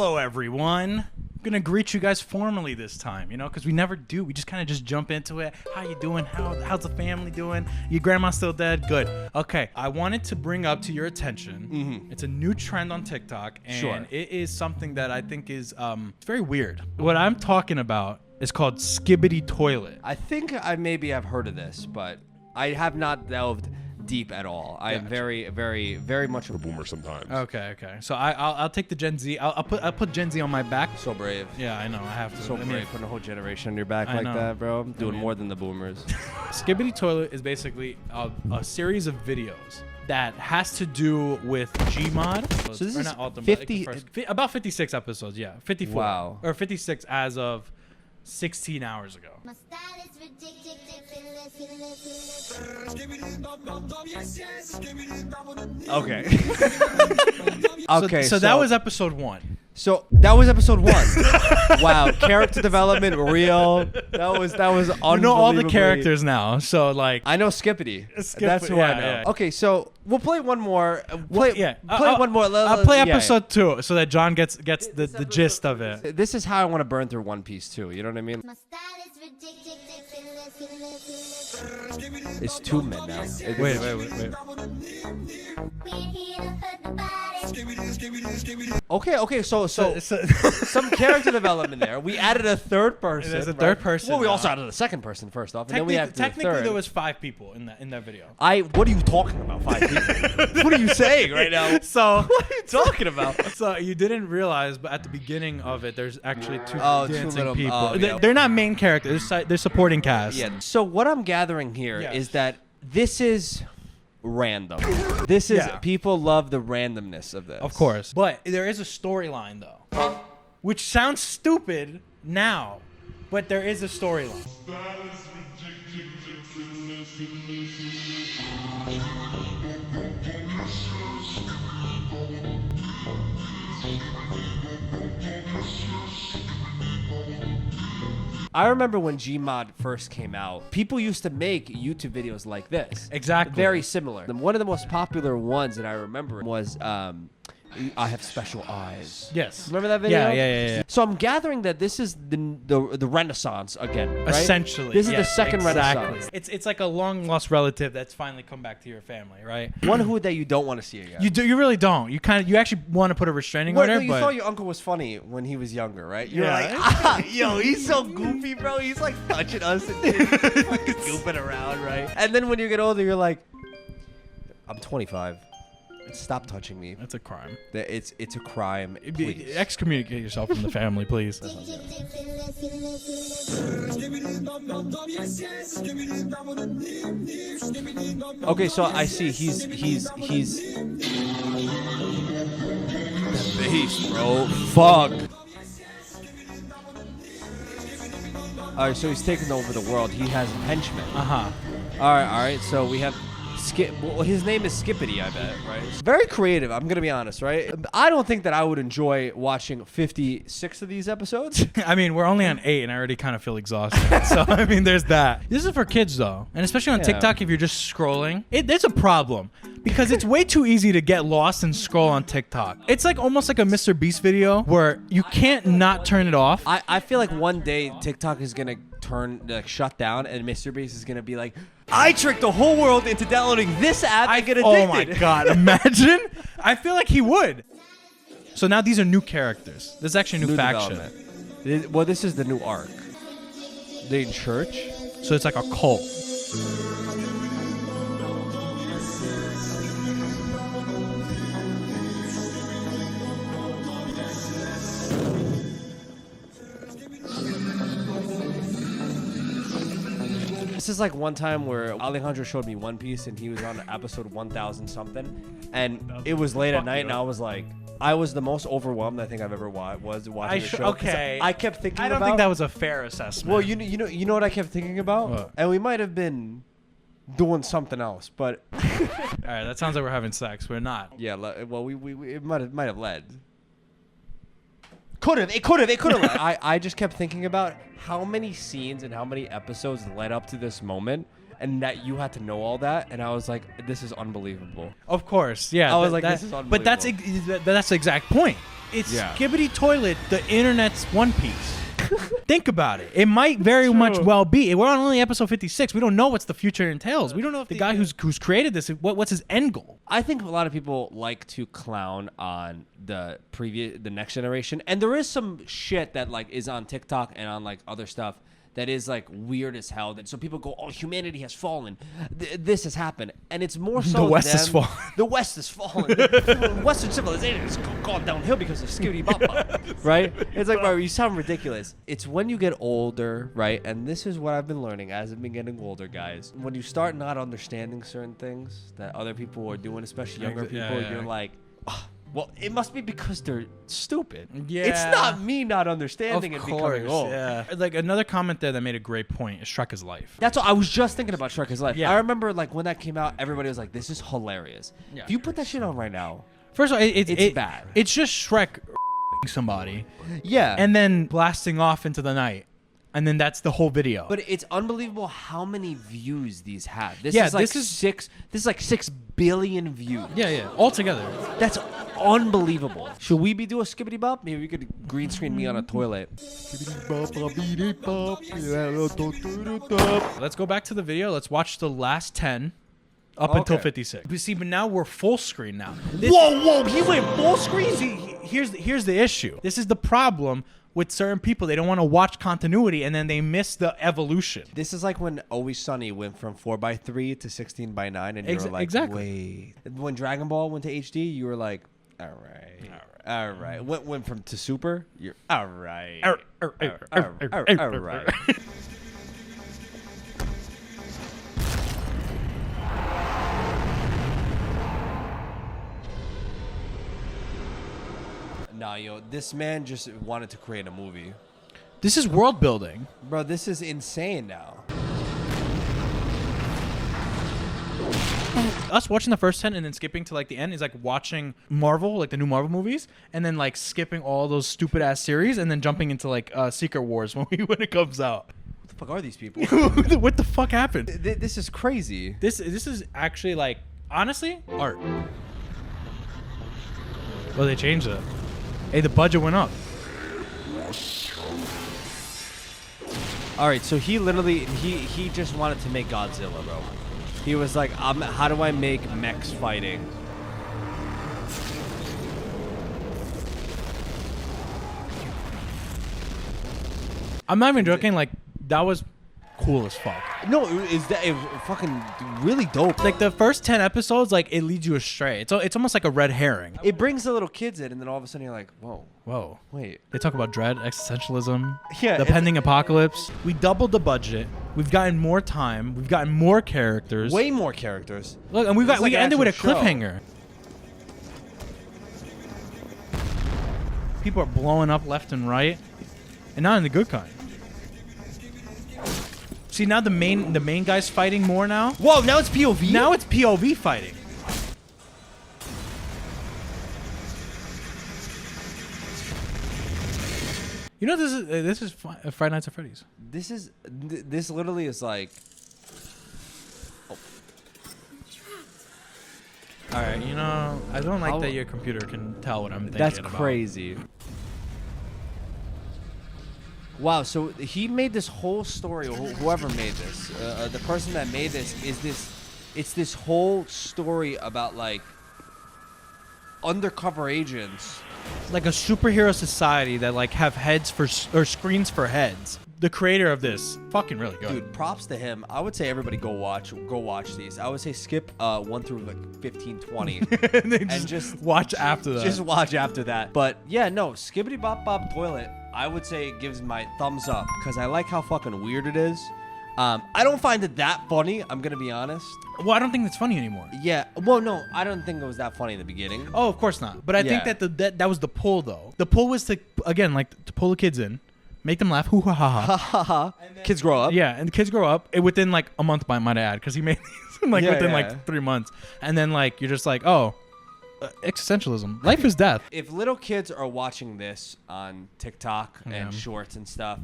Hello, everyone. I'm gonna greet you guys formally this time, because we never do. We just kind of just jump into it. How you doing? How's the family doing? Your grandma still dead? Good. Okay. I wanted to bring up to your attention. It's a new trend on TikTok, and it is something that I think is very weird. What I'm talking about is called Skibidi toilet. I think I maybe have heard of this, but I have not delved deep at all. I am very, very, very much a boomer sometimes. Okay. So I'll take the Gen Z. I'll put Gen Z on my back. So brave. Yeah, I know. I have to. So brave, putting a whole generation on your back like that, bro. I'm doing more than the boomers. Skibidi toilet is basically a series of videos that has to do with Gmod. So this is not 50, about 56 episodes. Yeah, 54. Wow. Or 56 as of 16 hours ago. Okay. So that was episode 1. So that was episode 1. Wow, character development real. That was unbelievable. You know all the characters now, so like I know Skibidi. That's who I know. Yeah. Okay, so we'll play one more. Play one more. I'll play episode 2 so that John gets the gist of it. This is how I want to burn through One Piece too. You know what I mean? It's 2 men now. Wait. Okay. So some character development there. We added a third person. There's a third person. Well, we also added a second person first off, and then we added technically there was 5 people in that video. What are you talking about? 5 people? What are you saying right now? So what are you talking about? So you didn't realize, but at the beginning of it, there's actually 2 dancing people. Yeah. They're not main characters. They're supporting cast. Yeah. So what I'm gathering here is that this is random. This is people love the randomness of this. Of course. But there is a storyline though, which sounds stupid now, but there is a storyline. I remember when Gmod first came out, people used to make YouTube videos like this. Exactly. Very similar. One of the most popular ones that I remember was I Have Special Eyes. Yes. Remember that video? Yeah. So I'm gathering that this is the Renaissance again, right? Essentially. This is the second Renaissance. It's like a long lost relative that's finally come back to your family, right? One who that you don't want to see again. You really don't. You actually want to put a restraining order. No, you thought your uncle was funny when he was younger, right? You're like, yo, he's so goofy, bro. He's like touching us and fucking goofing around, right? And then when you get older, you're like, I'm 25. Stop touching me. That's a crime. It's a crime. Please. Excommunicate yourself from the family, please. Okay, so I see he's the beast, bro. Fuck. All right, so he's taking over the world. He has henchmen. All right. So we have. Well, his name is Skibidi, I bet, right? Very creative, I'm going to be honest, right? I don't think that I would enjoy watching 56 of these episodes. I mean, we're only on 8, and I already kind of feel exhausted. So, I mean, there's that. This is for kids, though. And especially on TikTok, if you're just scrolling, there's a problem. Because it's way too easy to get lost and scroll on TikTok. It's like almost like a Mr. Beast video where you can't not turn it off. I feel like one day TikTok is going to shut down, and Mr. Beast is going to be like, I tricked the whole world into downloading this app and get addicted. Oh my God, imagine. I feel like he would. So now these are new characters. This is actually a new faction. Well, this is the new arc. They in church? So it's like a cult. This is like one time where Alejandro showed me One Piece and he was on episode 1000 something, and it was late at night and I was like, I was the most overwhelmed I think I've ever watching the show. Okay. I kept thinking I don't think that was a fair assessment. Well, you know what I kept thinking about? What? And we might have been doing something else, but all right, that sounds like we're having sex. We're not. Yeah, well, we it might have led. It could have. I just kept thinking about how many scenes and how many episodes led up to this moment, and that you had to know all that, and I was like, this is unbelievable. Of course, yeah. I was like, this is unbelievable. But that's the exact point. It's Yeah. Skibidi Toilet, the internet's One Piece. Think about it. It might very much well be. We're on only episode 56. We don't know what's the future entails. We don't know if the guy who's created this, what's his end goal. I think a lot of people like to clown on the next generation, and there is some shit that like is on TikTok and on like other stuff that is like weird as hell. That so people go, "Oh, humanity has fallen. This has happened," and it's more so The West has fallen. The West has fallen. Western civilization has gone downhill because of Skibidi Bop, right? It's like, bro, you sound ridiculous. It's when you get older, right? And this is what I've been learning as I've been getting older, guys. When you start not understanding certain things that other people are doing, especially younger people, you're like, oh, well, it must be because they're stupid. Yeah. It's not me not understanding Of and becoming course, old. yeah. Like another comment there that made a great point is Shrek is life. That's what I was just thinking about. Shrek is Life. Yeah. I remember like when that came out, everybody was like, "This is hilarious." Yeah. If you put that shit on right now, First of all, it's bad. It's just Shrek somebody yeah, and then blasting off into the night. And then that's the whole video. but it's unbelievable how many views these have. This Yeah, is like this is- 6 billion views. yeah, all together. That's unbelievable. Should we be doing a Skibidi Bop? Maybe we could green screen me on a toilet. Let's go back to the video. Let's watch the last 10 up until Okay. 56. But see, but now we're full screen now. Whoa! He went full screen. See, here's the issue. This is the problem with certain people. They don't want to watch continuity, and then they miss the evolution. This is like when Always Sunny went from 4:3 to 16:9, and you were like, exactly. wait. When Dragon Ball went to HD, you were like, all right. Went from to Super, you're all right. All right. Nah, yo, this man just wanted to create a movie. This is world building. Bro, this is insane now. Us watching the first 10 and then skipping to like the end is like watching Marvel, like the new Marvel movies, and then like skipping all those stupid ass series and then jumping into like Secret Wars when it comes out. What the fuck are these people? What the fuck happened? This is crazy. This is actually like honestly art. Well, they changed it. Hey, the budget went up. All right, so he literally he just wanted to make Godzilla, bro. He was like, how do I make mechs fighting? I'm not even joking. Like that was cool as fuck. No, it fucking really dope. Like the first 10 episodes, like it leads you astray. It's almost like a red herring. It brings the little kids in, and then all of a sudden you're like, whoa, wait. They talk about dread, existentialism, Yeah, the pending apocalypse. We doubled the budget. We've gotten more time. We've gotten more characters. Way more characters. Look, and we It's like an ended with a actual show. cliffhanger. People are blowing up left and right, and not in the good kind. See, now the main guy's fighting more now. Whoa, now it's POV? Now it's POV fighting. You know this is Friday Nights at Freddy's. This literally is like... All right, you know I don't like How- that your computer can tell what I'm thinking. That's about. crazy. Wow, so he made this whole story, or whoever made this, the person that made this, it's this whole story about like undercover agents. Like a superhero society that like have heads for or screens for heads. The creator of this, fucking really good. Dude, props to him. I would say everybody go watch these. I would say skip 1 through like 15, 20. and just watch after that. Just watch after that. But yeah, no, Skibidi Bop Bop Toilet, I would say it gives my thumbs up because I like how fucking weird it is. I don't find it that funny, I'm going to be honest. Well, I don't think it's funny anymore. Yeah, well, no, I don't think it was that funny in the beginning. Oh, of course not. But I think Yeah. that was the pull, though. The pull was to, again, like to pull the kids in, make them laugh, hoo ha ha ha. Ha ha ha. Kids grow up. Yeah, and the kids grow up within like a month, might I add, because he made these like Yeah, within yeah. like 3 months, and then like you're just like, oh, existentialism, life is death. If little kids are watching this on TikTok Yeah. and shorts and stuff,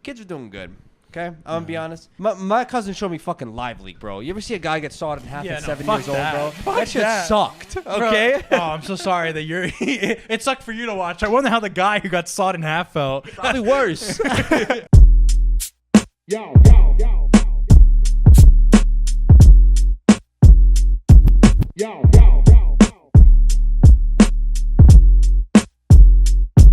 kids are doing good. Okay, I'm gonna be honest. My cousin showed me fucking Live Leak, bro. You ever see a guy get sawed in half at 7 years old, bro? That shit sucked. Okay. Oh, I'm so sorry that you're. It sucked for you to watch. I wonder how the guy who got sawed in half felt. Probably worse. Yo.